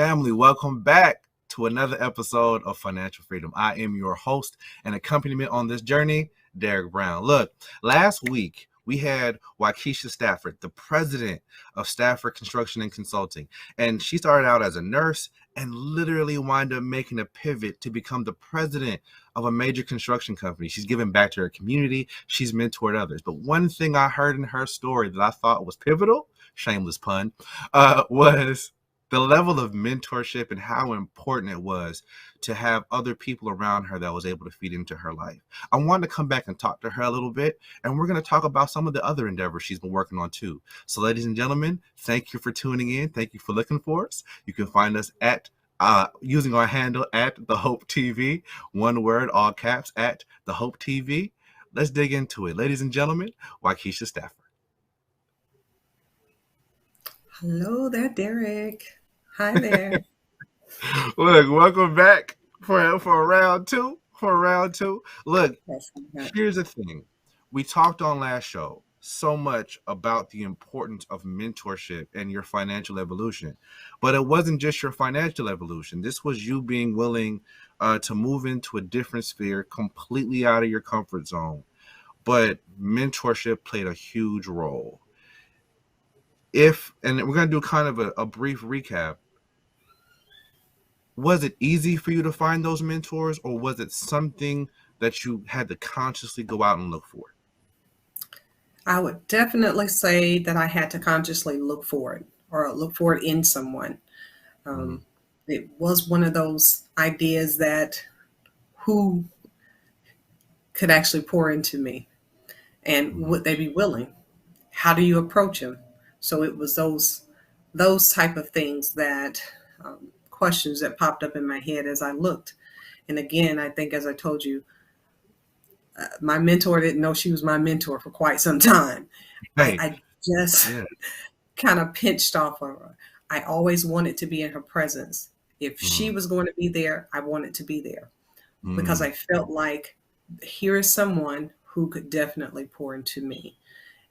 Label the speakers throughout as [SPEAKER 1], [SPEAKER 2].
[SPEAKER 1] family. Welcome back to another episode of Financial Freedom. I am your host and accompaniment on this journey, Derek Brown. Look, last week we had Waukesha Stafford, the president of Stafford Construction and Consulting, and she started out as a nurse and literally wound up making a pivot to become the president of a major construction company. She's given back to her community. She's mentored others. But one thing I heard in her story that I thought was pivotal, shameless pun, was the level of mentorship and how important it was to have other people around her that was able to feed into her life. I wanted to come back and talk to her a little bit, and we're going to talk about some of the other endeavors she's been working on too. So ladies and gentlemen, thank you for tuning in. Thank you for looking for us. You can find us at using our handle at The Hope TV, one word, all caps, at The Hope TV. Let's dig into it. Ladies and gentlemen, Waukesha Stafford.
[SPEAKER 2] Hello there, Derek. Hi there.
[SPEAKER 1] Look, welcome back for round two. Look, here's the thing. We talked on last show so much about the importance of mentorship and your financial evolution. But it wasn't just your financial evolution. This was you being willing to move into a different sphere, completely out of your comfort zone. But mentorship played a huge role. And we're going to do kind of a brief recap. Was it easy for you to find those mentors, or was it something that you had to consciously go out and look for?
[SPEAKER 2] I would definitely say that I had to consciously look for it, or look for it in someone. It was one of those ideas that who could actually pour into me, and would they be willing? How do you approach them? So it was those type of things that questions that popped up in my head as I looked. And again, I think, as I told you, my mentor didn't know she was my mentor for quite some time.
[SPEAKER 1] Right.
[SPEAKER 2] I just kind of pinched off of her. I always wanted to be in her presence. If she was going to be there, I wanted to be there because I felt like here is someone who could definitely pour into me.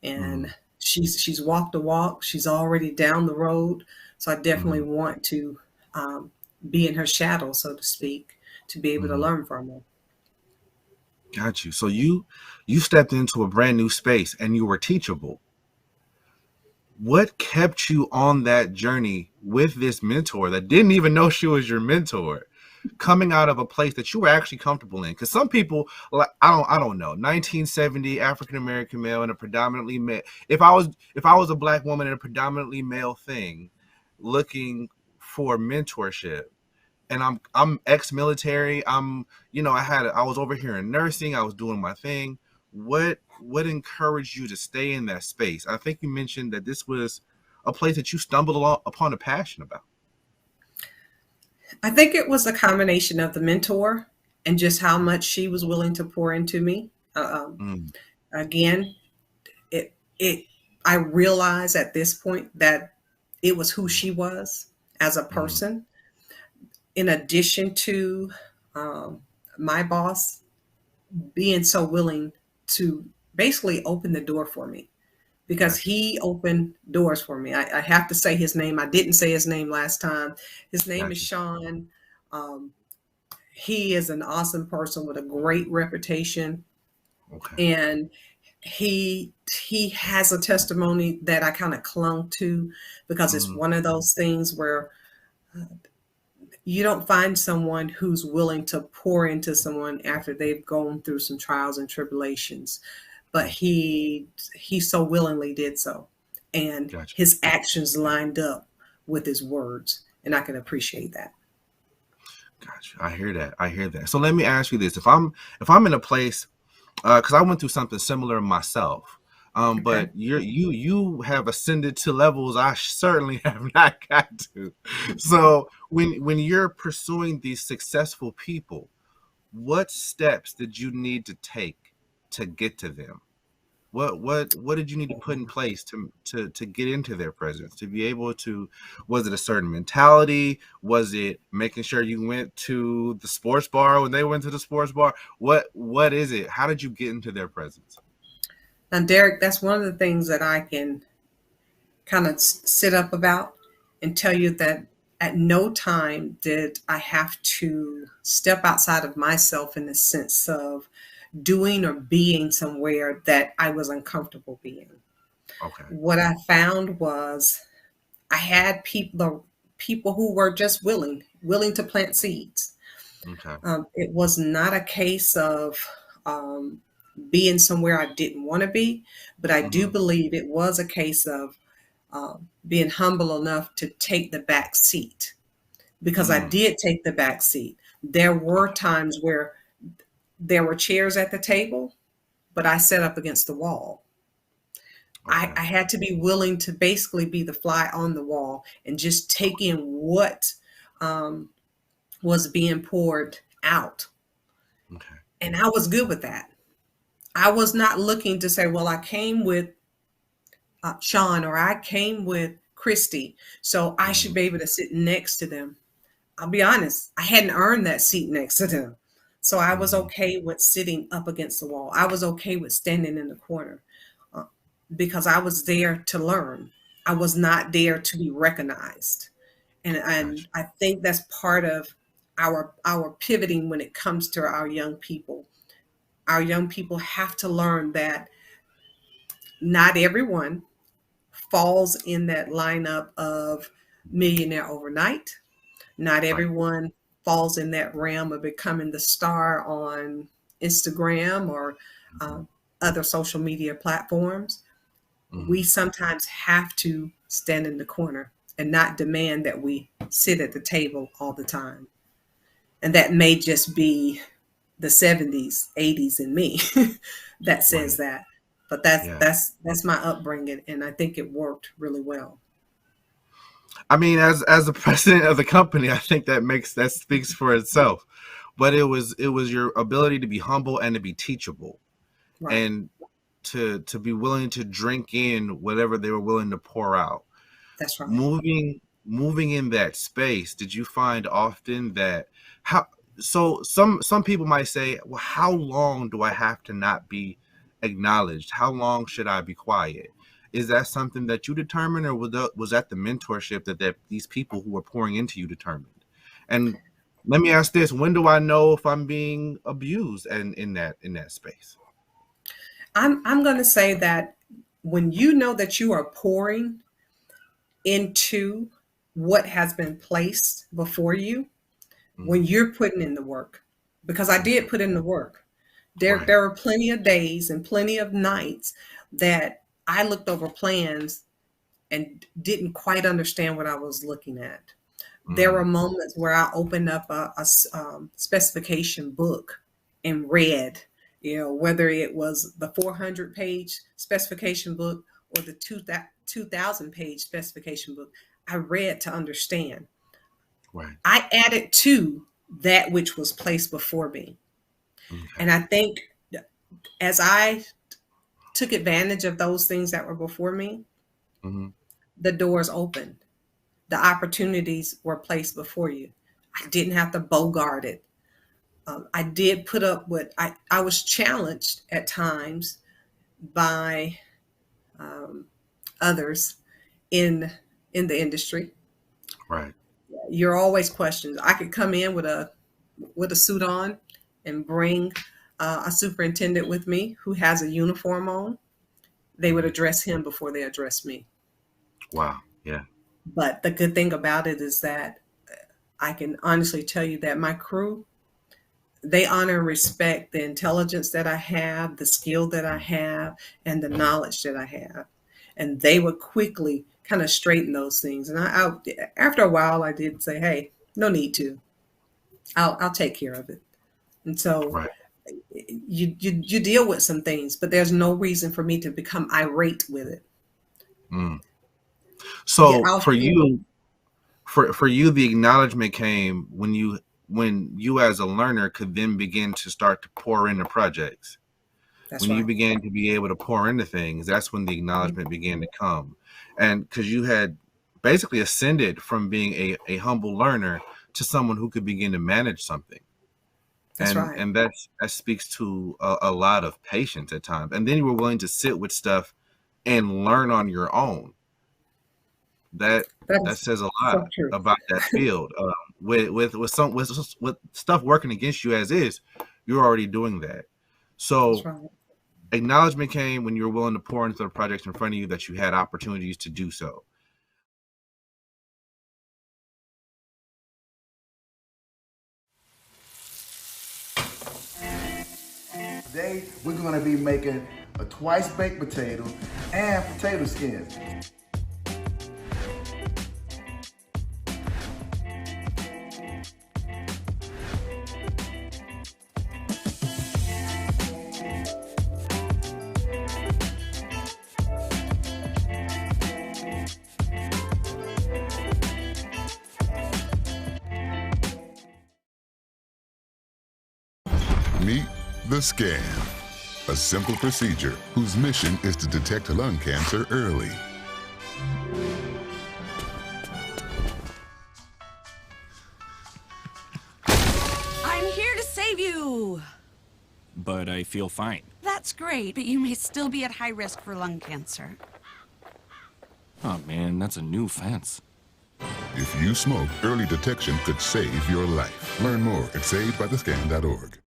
[SPEAKER 2] And she's walked the walk. She's already down the road. So I definitely want to be in her shadow, so to speak, to be able to learn from her.
[SPEAKER 1] Got you. So you stepped into a brand new space and you were teachable. What kept you on that journey with this mentor that didn't even know she was your mentor, coming out of a place that you were actually comfortable in? Because some people, like, I don't know, 1970 African American male in a predominantly male. If I was a black woman in a predominantly male thing, looking for mentorship, and I'm ex-military. I was over here in nursing. I was doing my thing. What encouraged you to stay in that space? I think you mentioned that this was a place that you stumbled upon a passion about.
[SPEAKER 2] I think it was a combination of the mentor and just how much she was willing to pour into me. Again, I realized at this point that it was who she was as a person. In addition to my boss being so willing to basically open the door for me, because he opened doors for me. I have to say his name. I didn't say his name last time. His name is Sean. He is an awesome person with a great reputation.
[SPEAKER 1] Okay.
[SPEAKER 2] And he has a testimony that I kind of clung to, because it's one of those things where you don't find someone who's willing to pour into someone after they've gone through some trials and tribulations. But he so willingly did so. And his actions lined up with his words. And I can appreciate that.
[SPEAKER 1] Gotcha. I hear that. So let me ask you this. If I'm in a place, because I went through something similar myself. But you have ascended to levels I certainly have not got to. So when you're pursuing these successful people, what steps did you need to take to get to them? What did you need to put in place to get into their presence, to be able to? Was it a certain mentality? Was it making sure you went to the sports bar when they went to the sports bar? What is it? How did you get into their presence?
[SPEAKER 2] Now, Derek, that's one of the things that I can kind of sit up about and tell you that at no time did I have to step outside of myself in the sense of doing or being somewhere that I was uncomfortable being.
[SPEAKER 1] Okay.
[SPEAKER 2] What I found was I had people who were just willing to plant seeds.
[SPEAKER 1] Okay.
[SPEAKER 2] It was not a case of um, being somewhere I didn't want to be, but I do
[SPEAKER 1] Hmm.
[SPEAKER 2] believe it was a case of being humble enough to take the back seat, because I
[SPEAKER 1] Mm.
[SPEAKER 2] did take the back seat. There were times where there were chairs at the table, but I sat up against the wall.
[SPEAKER 1] Okay.
[SPEAKER 2] I had to be willing to basically be the fly on the wall and just take in what um, was being poured out.
[SPEAKER 1] Okay.
[SPEAKER 2] And I was good with that. I was not looking to say, well, I came with Sean or I came with Christy, so I should
[SPEAKER 1] Hmm.
[SPEAKER 2] be able to sit next to them. I'll be honest, I hadn't earned that seat next to them. So I was
[SPEAKER 1] Hmm.
[SPEAKER 2] okay with sitting up against the wall. I was okay with standing in the corner uh, because I was there to learn. I was not there to be recognized. And
[SPEAKER 1] Gotcha.
[SPEAKER 2] I think that's part of our pivoting when it comes to our young people. Our young people have to learn that not everyone falls in that lineup of millionaire overnight. Not
[SPEAKER 1] Right.
[SPEAKER 2] everyone falls in that realm of becoming the star on Instagram or
[SPEAKER 1] Hmm.
[SPEAKER 2] uh, other social media platforms. We
[SPEAKER 1] Hmm.
[SPEAKER 2] sometimes have to stand in the corner and not demand that we sit at the table all the time. And that may just be the 70s, 80s in me that says
[SPEAKER 1] Right.
[SPEAKER 2] that. But that's
[SPEAKER 1] Yeah.
[SPEAKER 2] that's that's my upbringing, and I think it worked really well.
[SPEAKER 1] I mean, as the president of the company, I think that speaks for itself. But it was your ability to be humble and to be teachable,
[SPEAKER 2] Right.
[SPEAKER 1] and to be willing to drink in whatever they were willing to pour out.
[SPEAKER 2] That's right.
[SPEAKER 1] Moving in that space, did you find often that how so some people might say, well, how long do I have to not be acknowledged? How long should I be quiet? Is that something that you determined, or was that the mentorship that these people who were pouring into you determined? And let me ask this: when do I know if I'm being abused and in that space?
[SPEAKER 2] I'm going to say that when you know that you are pouring into what has been placed before you, when
[SPEAKER 1] Hmm.
[SPEAKER 2] you're putting in the work, because I
[SPEAKER 1] Okay.
[SPEAKER 2] did put in the work. There,
[SPEAKER 1] Right.
[SPEAKER 2] there are plenty of days and plenty of nights that I looked over plans and didn't quite understand what I was looking at. There were
[SPEAKER 1] Hmm.
[SPEAKER 2] moments where I opened up a specification book and read, whether it was the 400-page specification book or the 2,000-page specification book. I read to understand.
[SPEAKER 1] Right.
[SPEAKER 2] I added to that which was placed before me.
[SPEAKER 1] Okay.
[SPEAKER 2] And I think as I took advantage of those things that were before me,
[SPEAKER 1] Hmm.
[SPEAKER 2] the doors opened. The opportunities were placed before you. I didn't have to bogart it. I did put up with, I was challenged at times by um, others in in the industry.
[SPEAKER 1] Right.
[SPEAKER 2] You're always questioned. I could come in with a suit on and bring a superintendent with me who has a uniform on. They would
[SPEAKER 1] Hmm.
[SPEAKER 2] address him before they address me.
[SPEAKER 1] Wow. Yeah.
[SPEAKER 2] But the good thing about it is that I can honestly tell you that my crew, they honor and respect the intelligence that I have, the skill that I have, and the knowledge that I have. And they would quickly kind of straighten those things. And after a while, I did say, "Hey, no need to. I'll take care of it." And so
[SPEAKER 1] Right.
[SPEAKER 2] you deal with some things, but there's no reason for me to become irate with it.
[SPEAKER 1] Mm.
[SPEAKER 2] Yeah,
[SPEAKER 1] So
[SPEAKER 2] I'll
[SPEAKER 1] for
[SPEAKER 2] share.
[SPEAKER 1] you, for you, the acknowledgement came when you as a learner could then begin to start to pour into projects.
[SPEAKER 2] That's
[SPEAKER 1] When you
[SPEAKER 2] right.
[SPEAKER 1] began to be able to pour into things, that's when the
[SPEAKER 2] Mhm.
[SPEAKER 1] acknowledgement began to come. And because you had basically ascended from being a humble learner to someone who could begin to manage something.
[SPEAKER 2] That's right.
[SPEAKER 1] And that speaks to a lot of patience at times. And then you were willing to sit with stuff and learn on your own. That
[SPEAKER 2] That
[SPEAKER 1] that
[SPEAKER 2] is
[SPEAKER 1] says a lot
[SPEAKER 2] so true.
[SPEAKER 1] about that field. With stuff working against you as is, you're already doing that.
[SPEAKER 2] That's
[SPEAKER 1] So
[SPEAKER 2] right.
[SPEAKER 1] acknowledgement came when you were willing to pour into the projects in front of you that you had opportunities to do so.
[SPEAKER 3] Today, we're gonna be making a twice baked potato and potato skins.
[SPEAKER 4] Meet the Scan, a simple procedure whose mission is to detect lung cancer early.
[SPEAKER 5] I'm here to save you!
[SPEAKER 6] But I feel fine.
[SPEAKER 5] That's great, but you may still be at high risk for lung cancer.
[SPEAKER 6] Oh man, that's a new fence.
[SPEAKER 4] If you smoke, early detection could save your life. Learn more at savedbythescan.org.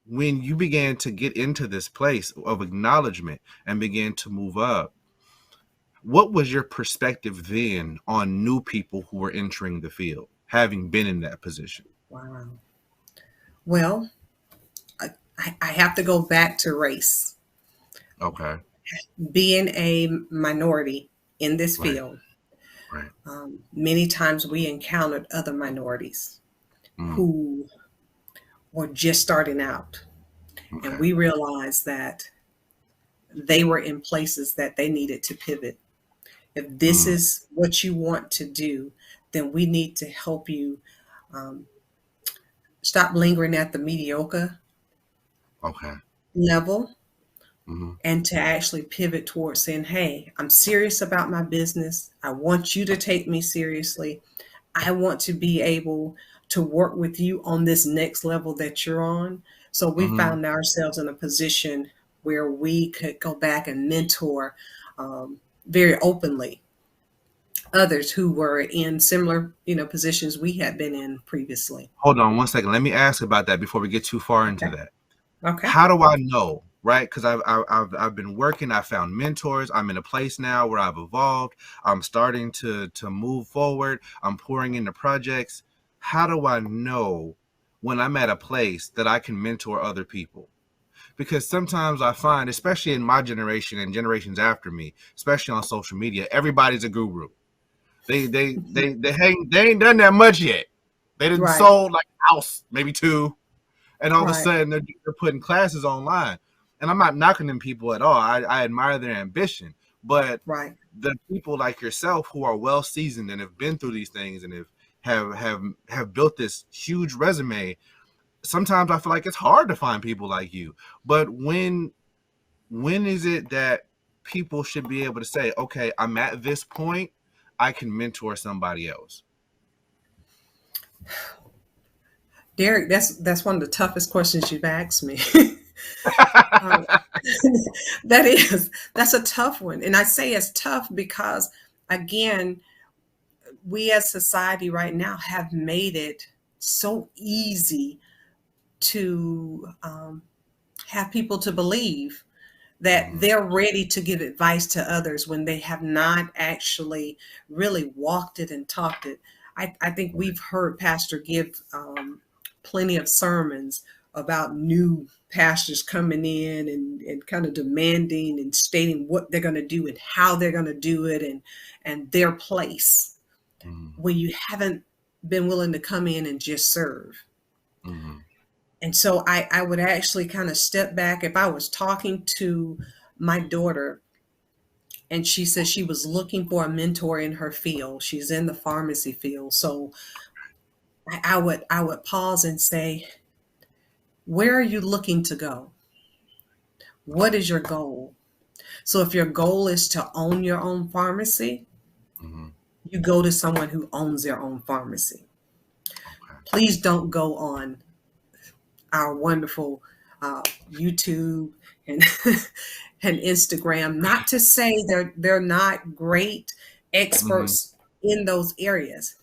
[SPEAKER 1] When you began to get into this place of acknowledgement and began to move up, what was your perspective then on new people who were entering the field, having been in that position?
[SPEAKER 2] Wow. Well, I have to go back to race.
[SPEAKER 1] Okay.
[SPEAKER 2] Being a minority in this
[SPEAKER 1] Right.
[SPEAKER 2] field,
[SPEAKER 1] Right.
[SPEAKER 2] many times we encountered other minorities
[SPEAKER 1] Mm,
[SPEAKER 2] who were just starting out, and
[SPEAKER 1] okay.
[SPEAKER 2] we realized that they were in places that they needed to pivot. If this
[SPEAKER 1] Mm,
[SPEAKER 2] is what you want to do, then we need to help you um, stop lingering at the mediocre
[SPEAKER 1] okay.
[SPEAKER 2] level
[SPEAKER 1] Hmm.
[SPEAKER 2] and to actually pivot towards saying, hey, I'm serious about my business. I want you to take me seriously. I want to be able to work with you on this next level that you're on. So we
[SPEAKER 1] Hmm.
[SPEAKER 2] found ourselves in a position where we could go back and mentor very openly others who were in similar, positions we had been in previously.
[SPEAKER 1] Hold on one second. Let me ask about that before we get too far into
[SPEAKER 2] Okay.
[SPEAKER 1] that.
[SPEAKER 2] Okay.
[SPEAKER 1] How do I know? Right? Because I've been working. I found mentors. I'm in a place now where I've evolved. I'm starting to move forward. I'm pouring into projects. How do I know when I'm at a place that I can mentor other people? Because sometimes I find, especially in my generation and generations after me, especially on social media, everybody's a guru. They ain't done that much yet. They didn't
[SPEAKER 2] Right.
[SPEAKER 1] sold like a house, maybe two, and all of a
[SPEAKER 2] Right.
[SPEAKER 1] sudden they're putting classes online. And I'm not knocking them people at all. I admire their ambition, but
[SPEAKER 2] Right.
[SPEAKER 1] the people like yourself who are well seasoned and have been through these things and have built this huge resume. Sometimes I feel like it's hard to find people like you. But when is it that people should be able to say, okay, I'm at this point, I can mentor somebody else?
[SPEAKER 2] Derek, that's one of the toughest questions you've asked me. Um, that's a tough one. And I say it's tough because, again, we as society right now have made it so easy to have people to believe that
[SPEAKER 1] Mhm.
[SPEAKER 2] they're ready to give advice to others when they have not actually really walked it and talked it. I think we've heard Pastor give plenty of sermons about new pastors coming in and kind of demanding and stating what they're going to do and how they're going to do it and their place
[SPEAKER 1] Mhm.
[SPEAKER 2] when you haven't been willing to come in and just serve.
[SPEAKER 1] Mhm.
[SPEAKER 2] And so I would actually kind of step back if I was talking to my daughter and she said she was looking for a mentor in her field. She's in the pharmacy field. So I would pause and say, Where are you looking to go? What is your goal? So if your goal is to own your own pharmacy,
[SPEAKER 1] Mm-hmm.
[SPEAKER 2] you go to someone who owns their own pharmacy.
[SPEAKER 1] Okay.
[SPEAKER 2] Please don't go on our wonderful YouTube and and Instagram. Not to say they're not great experts in those areas,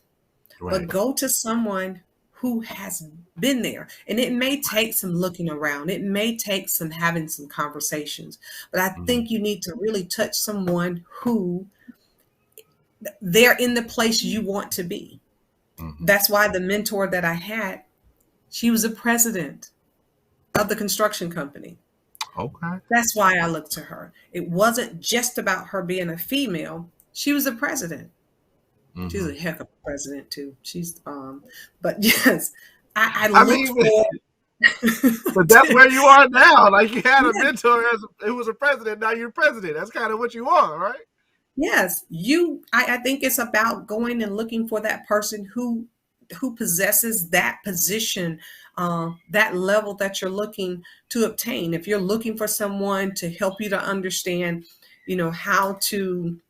[SPEAKER 1] Right.
[SPEAKER 2] but go to someone who has been there. And it may take some looking around. It may take some having some conversations. But I think you need to really touch someone who they're in the place you want to be.
[SPEAKER 1] Mm-hmm.
[SPEAKER 2] That's why the mentor that I had, she was a president of the construction company.
[SPEAKER 1] Okay.
[SPEAKER 2] That's why I looked to her. It wasn't just about her being a female. She was a president.
[SPEAKER 1] Mm-hmm.
[SPEAKER 2] She's a heck of a president too. She's but yes, I
[SPEAKER 1] I
[SPEAKER 2] look
[SPEAKER 1] mean,
[SPEAKER 2] for
[SPEAKER 1] but that's where you are now. Like, you had a mentor who was a president. Now you're president. That's kind of what you want, right?
[SPEAKER 2] yes, I think it's about going and looking for that person who possesses that position, that level that you're looking to obtain. If you're looking for someone to help you to understand, how to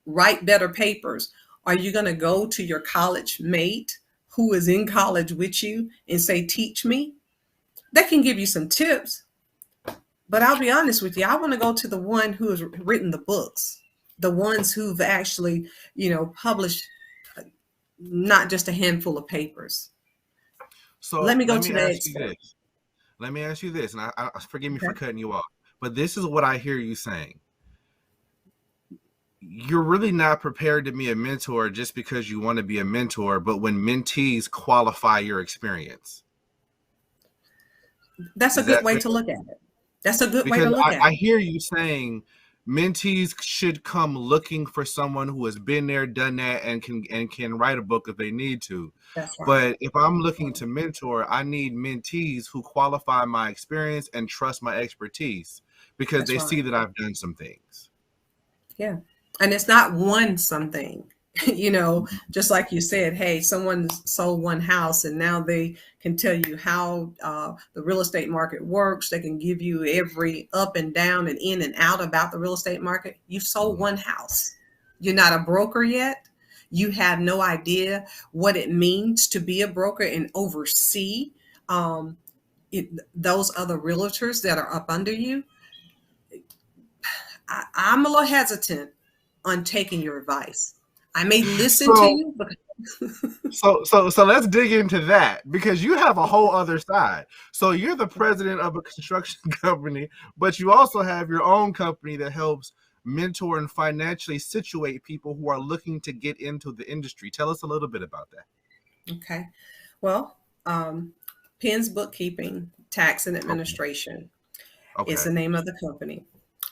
[SPEAKER 2] write better papers, are you going to go to your college mate who is in college with you and say, teach me? They can give you some tips, but I'll be honest with you, I want to go to the one who has written the books, the ones who've actually, published not just a handful of papers.
[SPEAKER 1] So
[SPEAKER 2] Let me go to the
[SPEAKER 1] ask you
[SPEAKER 2] expert.
[SPEAKER 1] this. Let me ask you this, and I forgive me for
[SPEAKER 2] Okay.
[SPEAKER 1] cutting you off, but this is what I hear you saying. You're really not prepared to be a mentor just because you want to be a mentor, but when mentees qualify your experience.
[SPEAKER 2] That's a
[SPEAKER 1] Is
[SPEAKER 2] good
[SPEAKER 1] that
[SPEAKER 2] way
[SPEAKER 1] fair?
[SPEAKER 2] to look at it. That's a good way to
[SPEAKER 1] Because
[SPEAKER 2] look at
[SPEAKER 1] I
[SPEAKER 2] it.
[SPEAKER 1] hear you saying mentees should come looking for someone who has been there, done that, and can write a book if they need to.
[SPEAKER 2] That's right.
[SPEAKER 1] But if I'm looking to mentor, I need mentees who qualify my experience and trust my expertise because
[SPEAKER 2] That's
[SPEAKER 1] they
[SPEAKER 2] right.
[SPEAKER 1] see that I've done some things.
[SPEAKER 2] Yeah. And it's not one something, just like you said, hey, someone sold one house and now they can tell you how the real estate market works. They can give you every up and down and in and out about the real estate market. You've sold one house. You're not a broker yet. You have no idea what it means to be a broker and oversee those other realtors that are up under you. I'm a little hesitant on taking your advice. I may listen to you, but
[SPEAKER 1] So let's dig into that, because you have a whole other side. So you're the president of a construction company, but you also have your own company that helps mentor and financially situate people who are looking to get into the industry. Tell us a little bit about that.
[SPEAKER 2] okay. Well, Penn's Bookkeeping, Tax and Administration
[SPEAKER 1] Okay.
[SPEAKER 2] is the name of the company.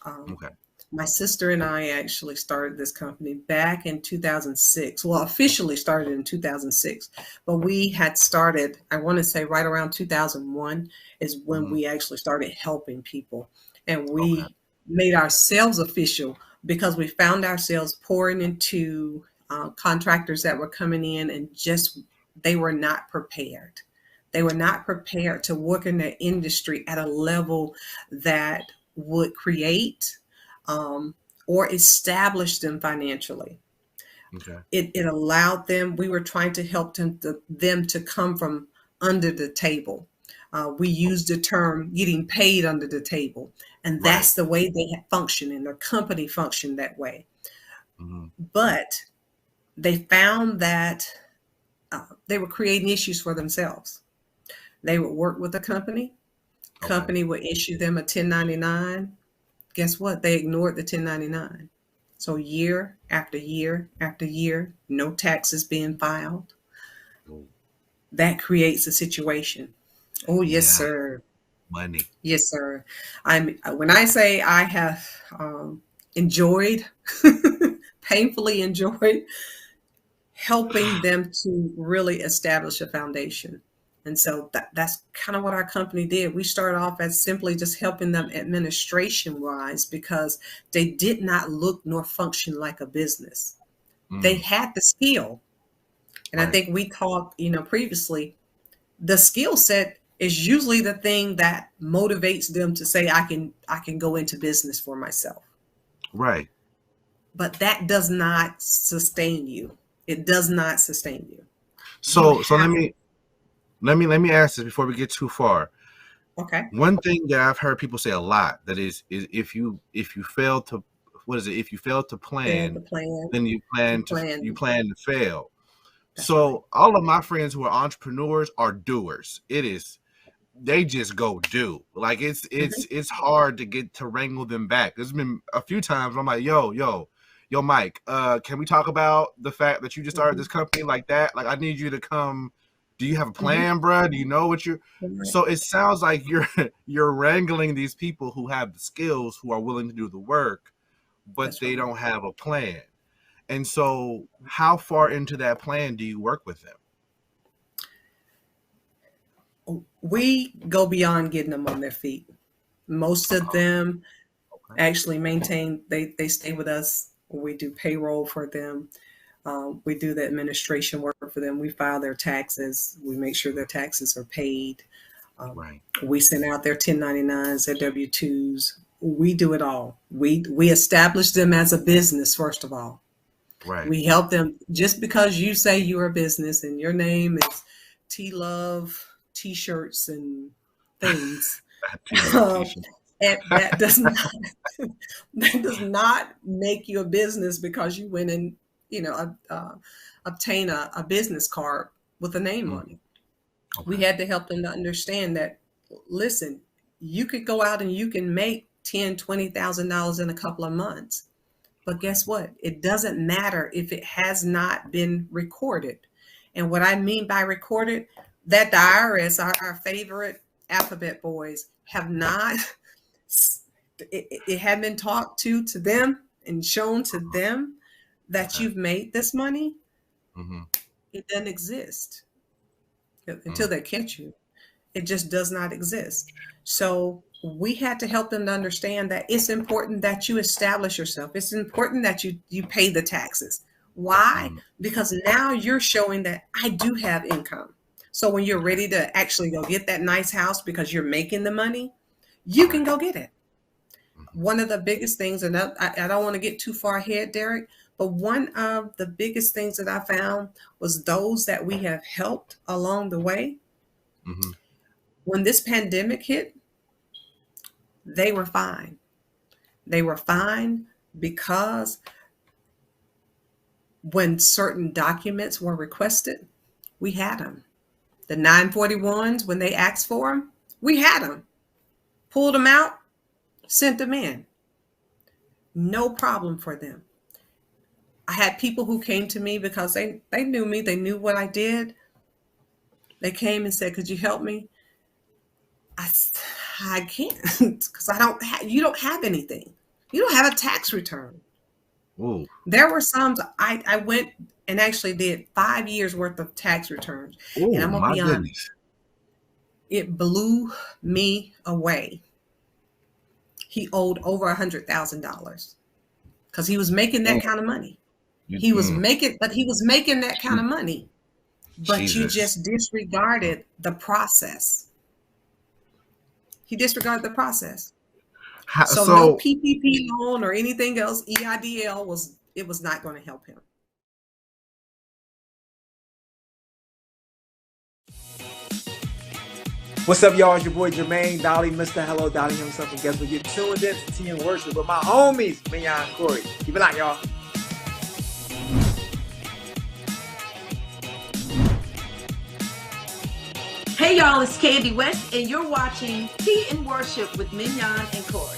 [SPEAKER 1] Okay.
[SPEAKER 2] My sister and I actually started this company back in 2006. Well, officially started in 2006, but we had started, I want to say right around 2001 is when we actually started helping people. And we made ourselves official because we found ourselves pouring into contractors that were coming in and they were not prepared. They were not prepared to work in the industry at a level that would create or establish them financially.
[SPEAKER 1] Okay.
[SPEAKER 2] It allowed them, we were trying to help them to come from under the table. We used the term getting paid under the table. And that's the way they function, and their company functioned that way. But they found that they were creating issues for themselves. They would work with a company. Company would issue them a 1099. Guess what? They ignored the 1099. So year after year after year, no taxes being filed. That creates a situation. Oh, yes, sir.
[SPEAKER 1] Money.
[SPEAKER 2] Yes, sir. When I say I have enjoyed, painfully enjoyed, helping them to really establish a foundation. And so that's kind of what our company did. We started off as simply just helping them administration-wise because they did not look nor function like a business. They had the skill. And I think we talked, previously, the skill set is usually the thing that motivates them to say, I can go into business for myself.
[SPEAKER 1] Right.
[SPEAKER 2] But that does not sustain you. It does not sustain you.
[SPEAKER 1] So let me ask this before we get too far.
[SPEAKER 2] Okay.
[SPEAKER 1] One thing that I've heard people say a lot, that is if you fail to, if you fail to plan, then you plan to fail.
[SPEAKER 2] That's
[SPEAKER 1] So
[SPEAKER 2] right.
[SPEAKER 1] all of my friends who are entrepreneurs are doers. They just go do. Like it's hard to get to wrangle them back. There's been a few times I'm like, yo, Mike, can we talk about the fact that you just started this company like that? Like, I need you to come. Do you have a plan, bruh? Do you know what you're? So it sounds like you're wrangling these people who have the skills, who are willing to do the work, but they don't have a plan. And so how far into that plan do you work with them?
[SPEAKER 2] We go beyond getting them on their feet. Most of them actually maintain, they stay with us. We do payroll for them. We do the administration work for them. We file their taxes. We make sure their taxes are paid.
[SPEAKER 1] Right.
[SPEAKER 2] We send out their 1099s, their W-2s. We do it all. We establish them as a business, first of all.
[SPEAKER 1] Right.
[SPEAKER 2] We help them. Just because you say you're a business and your name is T-Love T-shirts and things, and that does not make you a business because you went and obtain a business card with a name on it. Okay. We had to help them to understand that, listen, you could go out and you can make $10,000-$20,000 in a couple of months. But guess what? It doesn't matter if it has not been recorded. And what I mean by recorded, that the IRS, our favorite alphabet boys, have not, it had been talked to them and shown to them that you've made this money. It doesn't exist until they catch you. It just does not exist. So we had to help them to understand that it's important that you establish yourself. It's important that you pay the taxes. Why? Because now you're showing that I do have income. So when you're ready to actually go get that nice house because you're making the money, you can go get it. One of the biggest things, and I don't want to get too far ahead, Derek, but one of the biggest things that I found was those that we have helped along the way. When this pandemic hit, they were fine. They were fine because when certain documents were requested, we had them. The 941s, when they asked for them, we had them. Pulled them out, sent them in. No problem for them. I had people who came to me because they knew me. They knew what I did. They came and said, could you help me? I can't because you don't have anything. You don't have a tax return.
[SPEAKER 1] Ooh.
[SPEAKER 2] There were some, I went and actually did 5 years worth of tax returns.
[SPEAKER 1] Ooh,
[SPEAKER 2] and I'm going to be honest, it blew me away. He owed over $100,000 because he was making that kind of money. He was making that kind of money, but you just disregarded the process. He disregarded the process. So no PPP loan or anything else, EIDL was not going to help him.
[SPEAKER 7] What's up, y'all? It's your boy Jermaine Dolly, Mr. Hello Dolly himself, and guess what? You're tuned in to Tea and Worship with my homies, Mignon and Corey. Keep it locked, y'all.
[SPEAKER 8] Hey y'all, it's Candy West, and you're watching Tea and Worship with Mignon and Corey.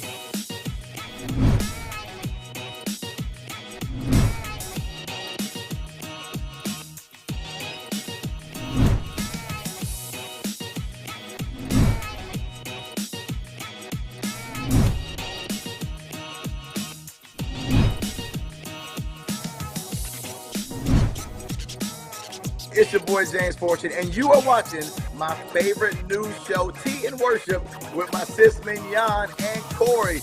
[SPEAKER 3] It's your boy James Fortune, and you are watching my favorite news show, Tea and Worship, with my sis Mignon and Corey.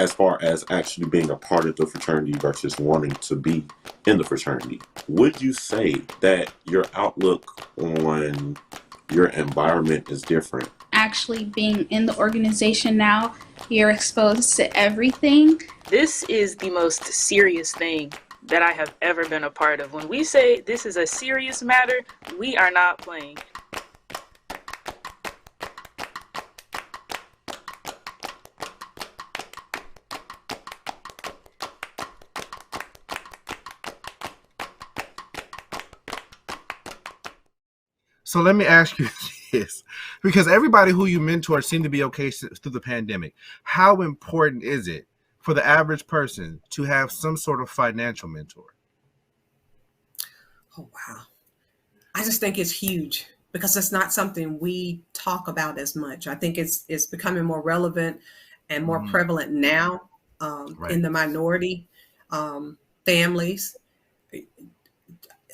[SPEAKER 9] as far as actually being a part of the fraternity versus wanting to be in the fraternity, would you say that your outlook on your environment is different?
[SPEAKER 10] Actually being in the organization now, you're exposed to everything.
[SPEAKER 11] This is the most serious thing that I have ever been a part of. When we say this is a serious matter, we are not playing.
[SPEAKER 1] So let me ask you this, because everybody who you mentor seemed to be okay through the pandemic. How important is it for the average person to have some sort of financial mentor?
[SPEAKER 2] Oh, wow. I just think it's huge because it's not something we talk about as much. I think it's becoming more relevant and more prevalent now in the minority families.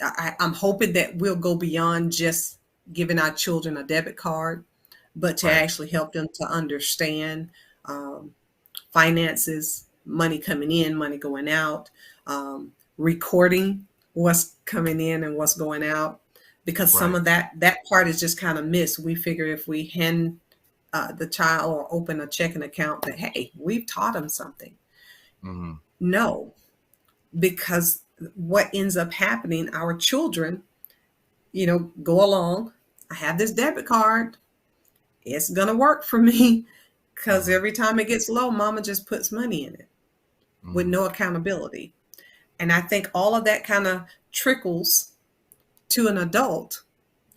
[SPEAKER 2] I'm hoping that we'll go beyond just giving our children a debit card, but to actually help them to understand finances, money coming in, money going out, recording what's coming in and what's going out, because some of that part is just kind of missed. We figure if we hand the child or open a checking account that, hey, we've taught them something. No, because what ends up happening, our children, go along. I have this debit card. It's going to work for me because every time it gets low, mama just puts money in it with no accountability. And I think all of that kind of trickles to an adult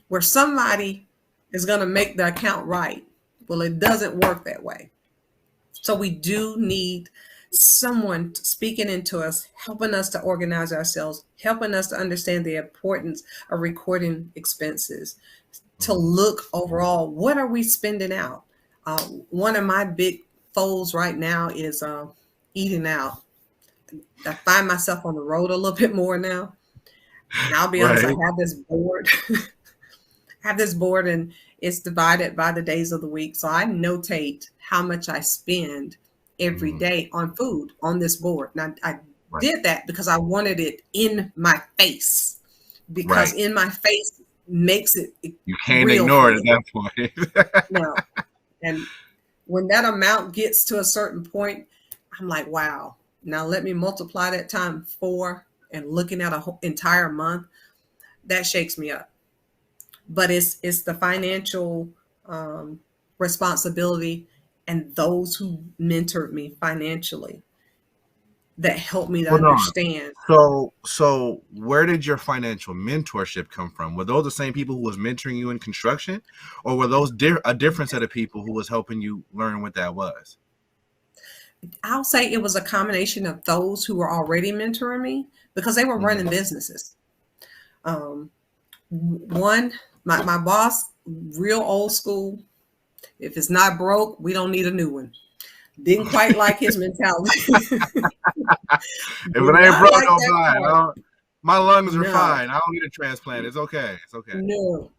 [SPEAKER 2] where somebody is going to make the account right. Well, it doesn't work that way. So we do need someone speaking into us, helping us to organize ourselves, helping us to understand the importance of recording expenses, to look overall, what are we spending out? One of my big foes right now is eating out. I find myself on the road a little bit more now. And I'll be honest, I have this board. And it's divided by the days of the week. So I notate how much I spend every day on food on this board. Now I did that because I wanted it in my face, because in my face makes it
[SPEAKER 1] you can't ignore it at that point.
[SPEAKER 2] No. And when that amount gets to a certain point, I'm like, wow, now let me multiply that time 4 and looking at a whole entire month, that shakes me up. But it's the financial responsibility and those who mentored me financially that helped me to understand.
[SPEAKER 1] So where did your financial mentorship come from? Were those the same people who was mentoring you in construction, or were those a different set of people who was helping you learn what that was?
[SPEAKER 2] I'll say it was a combination of those who were already mentoring me because they were running businesses. One, my boss, real old school. If it's not broke, we don't need a new one. Didn't quite like his mentality.
[SPEAKER 1] If it ain't broke, don't buy it. My lungs are fine. I don't need a transplant. It's okay. It's okay.
[SPEAKER 2] No.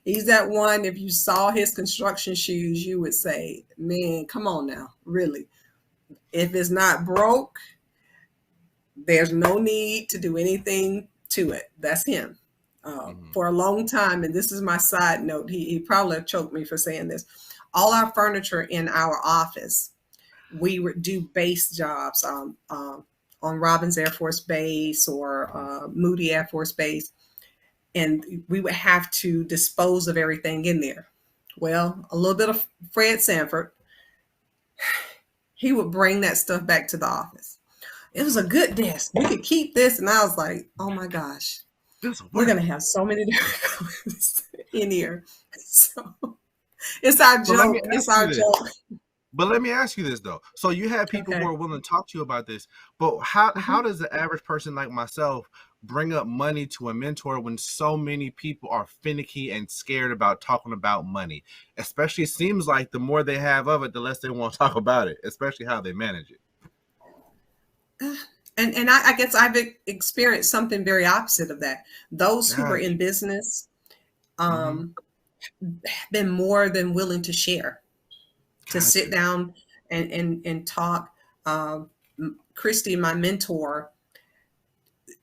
[SPEAKER 2] He's that one. If you saw his construction shoes, you would say, man, come on now. Really. If it's not broke, there's no need to do anything to it. That's him. For a long time, and this is my side note, he probably choked me for saying this. All our furniture in our office, we would do base jobs on Robins Air Force Base or Moody Air Force Base, and we would have to dispose of everything in there. Well, a little bit of Fred Sanford, he would bring that stuff back to the office. It was a good desk. We could keep this, and I was like, oh my gosh. We're going to have so many different in here. So it's our joke. It's our joke.
[SPEAKER 1] But let me ask you this, though. So you have people who are willing to talk to you about this, but how does the average person like myself bring up money to a mentor when so many people are finicky and scared about talking about money? Especially, it seems like the more they have of it, the less they want to talk about it, especially how they manage it.
[SPEAKER 2] And I guess I've experienced something very opposite of that. Those who were in business been more than willing to share, to sit down and talk. Christy, my mentor,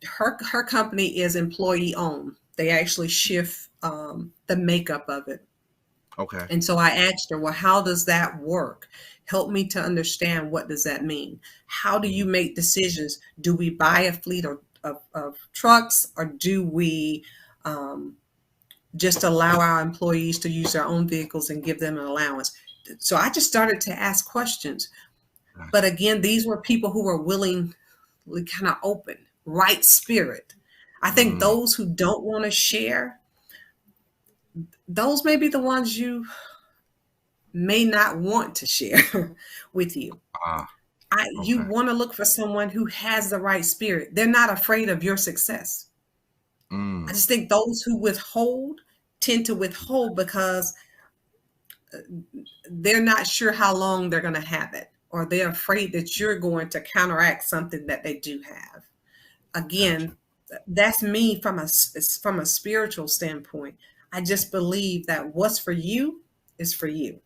[SPEAKER 2] her company is employee owned. They actually shift the makeup of it.
[SPEAKER 1] Okay.
[SPEAKER 2] And so I asked her, well, how does that work? Help me to understand, what does that mean? How do you make decisions? Do we buy a fleet of trucks, or do we just allow our employees to use their own vehicles and give them an allowance? So I just started to ask questions. But again, these were people who were willingly kind of open, right spirit. I think those who don't want to share, those may be the ones you may not want to share with you. You want to look for someone who has the right spirit. They're not afraid of your success. I just think those who withhold tend to withhold because they're not sure how long they're going to have it, or they're afraid that you're going to counteract something that they do have. Again, that's me from a spiritual standpoint. I just believe that what's for you is for you.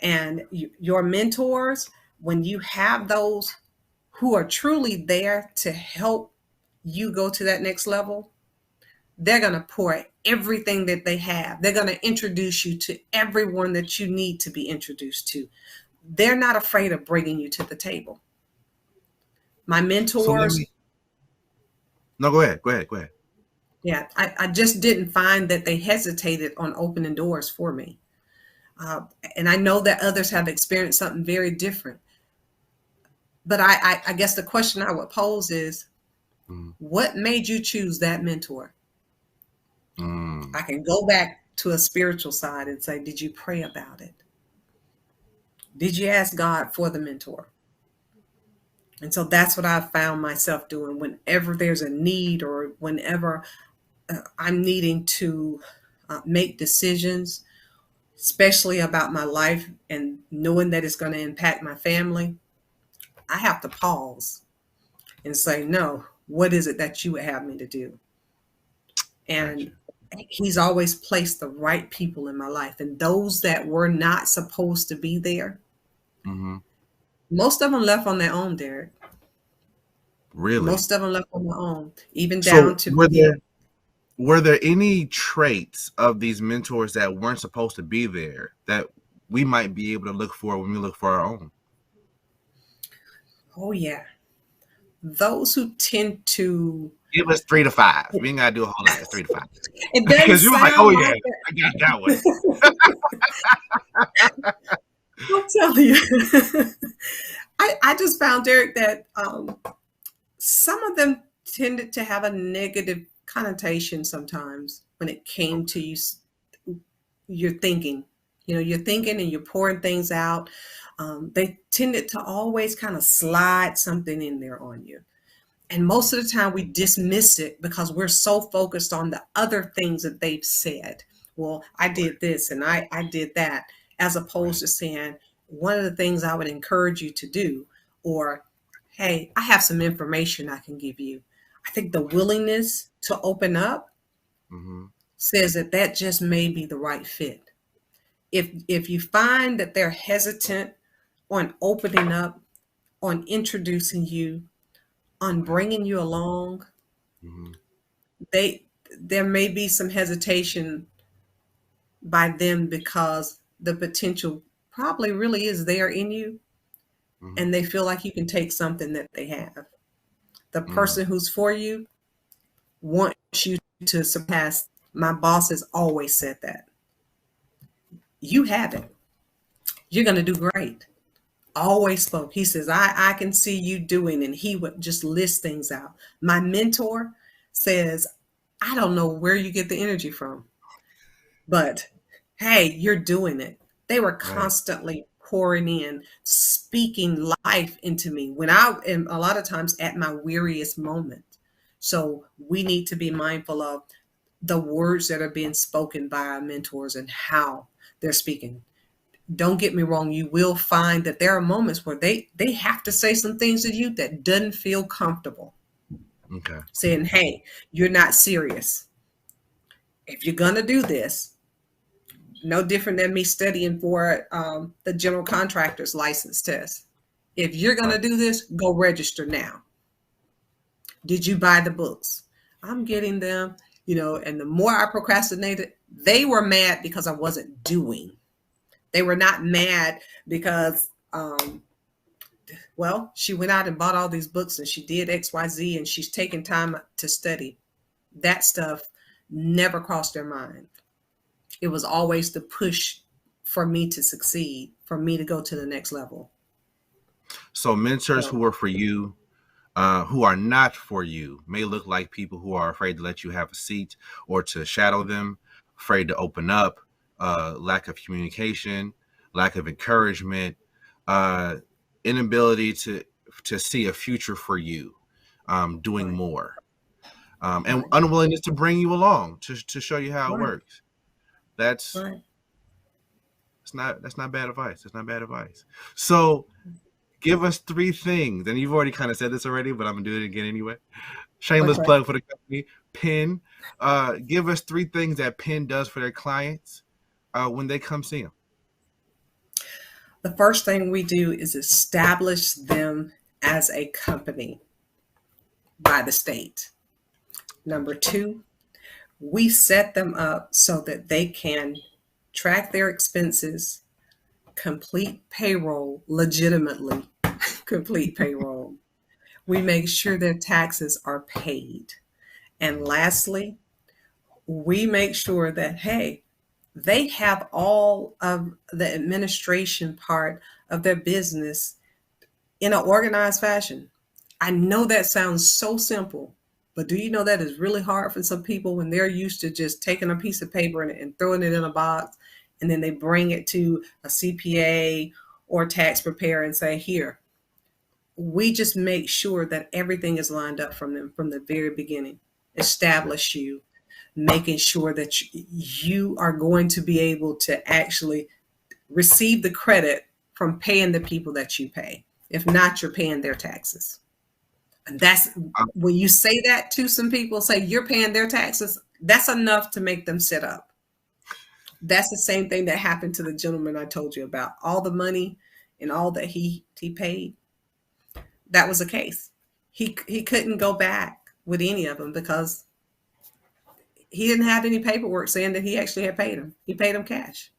[SPEAKER 2] And your mentors, when you have those who are truly there to help you go to that next level, they're going to pour everything that they have. They're going to introduce you to everyone that you need to be introduced to. They're not afraid of bringing you to the table. My mentors.
[SPEAKER 1] No, go ahead.
[SPEAKER 2] Yeah, I just didn't find that they hesitated on opening doors for me. And I know that others have experienced something very different. But I guess the question I would pose is, what made you choose that mentor? I can go back to a spiritual side and say, did you pray about it? Did you ask God for the mentor? And so that's what I've found myself doing whenever there's a need, or whenever I'm needing to make decisions, especially about my life and knowing that it's going to impact my family. I have to pause and say, no, what is it that you would have me to do? And he's always placed the right people in my life. And those that were not supposed to be there, most of them left on their own, Derek.
[SPEAKER 1] Really?
[SPEAKER 2] Most of them left on their own, even down to
[SPEAKER 1] were there any traits of these mentors that weren't supposed to be there that we might be able to look for when we look for our own?
[SPEAKER 2] Oh, yeah. Those who tend to...
[SPEAKER 1] Give us 3 to 5. We ain't got to do a whole lot. 3 to 5.
[SPEAKER 2] It doesn't
[SPEAKER 1] because you were like, oh, yeah,
[SPEAKER 2] like
[SPEAKER 1] I got that one.
[SPEAKER 2] I'll tell you. I just found, Derek, that some of them tended to have a negative connotation sometimes when it came to your thinking. You're thinking and you're pouring things out. They tended to always kind of slide something in there on you. And most of the time we dismiss it because we're so focused on the other things that they've said. Well, I did this and I did that, as opposed to saying, one of the things I would encourage you to do, or, hey, I have some information I can give you. I think the willingness to open up says that just may be the right fit. If you find that they're hesitant on opening up, on introducing you, on bringing you along, there may be some hesitation by them because the potential probably really is there in you, and they feel like you can take something that they have. The person who's for you wants you to surpass. My boss has always said that. You have it. You're going to do great. Always spoke. He says, I can see you doing, and he would just list things out. My mentor says, I don't know where you get the energy from, but hey, you're doing it. They were constantly pouring in, speaking life into me when I am a lot of times at my weariest moment. So we need to be mindful of the words that are being spoken by our mentors and how they're speaking. Don't get me wrong. You will find that there are moments where they have to say some things to you that doesn't feel comfortable.
[SPEAKER 1] Okay.
[SPEAKER 2] Saying, hey, you're not serious. If you're going to do this, no different than me studying for the general contractor's license test. If you're going to do this, go register now. Did you buy the books? I'm getting them, and the more I procrastinated, they were mad because I wasn't doing. They were not mad because, she went out and bought all these books and she did X, Y, Z, and she's taking time to study. That stuff never crossed their mind. It was always the push for me to succeed, for me to go to the next level.
[SPEAKER 1] So mentors who are for you, who are not for you, may look like people who are afraid to let you have a seat or to shadow them, afraid to open up, lack of communication, lack of encouragement, inability to see a future for you, doing more, and unwillingness to bring you along to show you how it works. That's not bad advice. It's not bad advice. So give us 3 things, and you've already kind of said this already, but I'm gonna do it again anyway. Shameless plug for the company, Penn. Give us 3 things that Penn does for their clients when they come see them.
[SPEAKER 2] The first thing we do is establish them as a company by the state. Number 2, we set them up so that they can track their expenses, complete payroll legitimately, complete payroll. We make sure their taxes are paid. And lastly, we make sure that, hey, they have all of the administration part of their business in an organized fashion. I know that sounds so simple, but do you know that is really hard for some people when they're used to just taking a piece of paper and throwing it in a box, and then they bring it to a CPA or tax preparer and say, here. We just make sure that everything is lined up from them from the very beginning. Establish you, making sure that you are going to be able to actually receive the credit from paying the people that you pay. If not, you're paying their taxes. And that's when you say that to some people, say you're paying their taxes, that's enough to make them sit up. That's the same thing that happened to the gentleman I told you about. All the money and all that he paid, that was the case. He couldn't go back with any of them because he didn't have any paperwork saying that he actually had paid him. He paid him cash.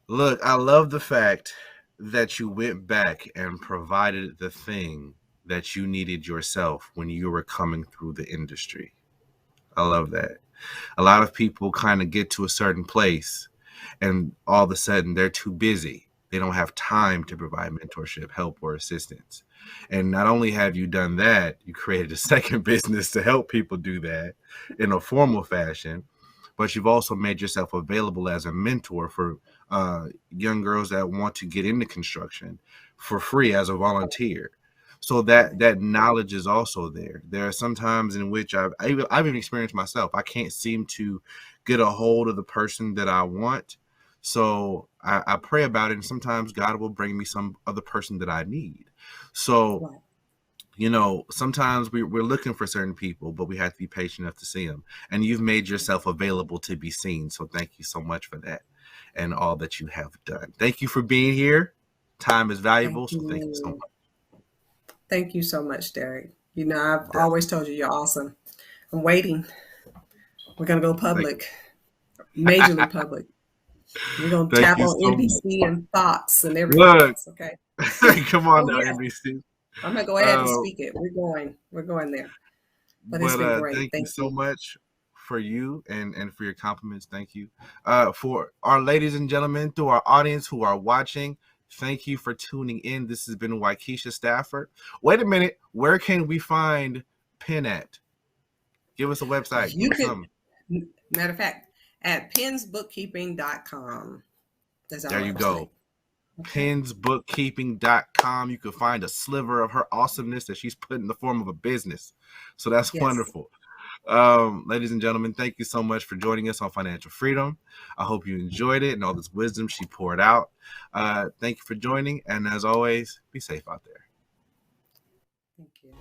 [SPEAKER 1] Look, I love the fact that you went back and provided the thing that you needed yourself when you were coming through the industry. I love that. A lot of people kind of get to a certain place and all of a sudden they're too busy. They don't have time to provide mentorship, help, or assistance. And not only have you done that, you created a second business to help people do that in a formal fashion, but you've also made yourself available as a mentor for young girls that want to get into construction for free as a volunteer. So that knowledge is also there. There are some times in which I've even experienced myself. I can't seem to get a hold of the person that I want. So I pray about it, and sometimes God will bring me some other person that I need. So, sometimes we're looking for certain people, but we have to be patient enough to see them. And you've made yourself available to be seen. So thank you so much for that and all that you have done. Thank you for being here. Time is valuable, so thank you so much.
[SPEAKER 2] Thank you so much, Derek. I've always told you you're awesome. I'm waiting. We're going to go public, majorly public. We're going to tap on NBC and Fox and everything else, okay?
[SPEAKER 1] Come on now, NBC.
[SPEAKER 2] I'm going to go ahead and speak it. We're going there. But it's been great.
[SPEAKER 1] Thank you so much for you and for your compliments. Thank you. For our ladies and gentlemen, to our audience who are watching, thank you for tuning in. This has been Waikisha Stafford. Wait a minute. Where can we find Penn at? Give us a website.
[SPEAKER 2] You can, matter of fact, at pennsbookkeeping.com.
[SPEAKER 1] There you go. pennsbookkeeping.com. You can find a sliver of her awesomeness that she's put in the form of a business. So that's wonderful. Ladies and gentlemen, thank you so much for joining us on Financial Freedom. I hope you enjoyed it and all this wisdom she poured out. Thank you for joining. And as always, be safe out there.
[SPEAKER 2] Thank you.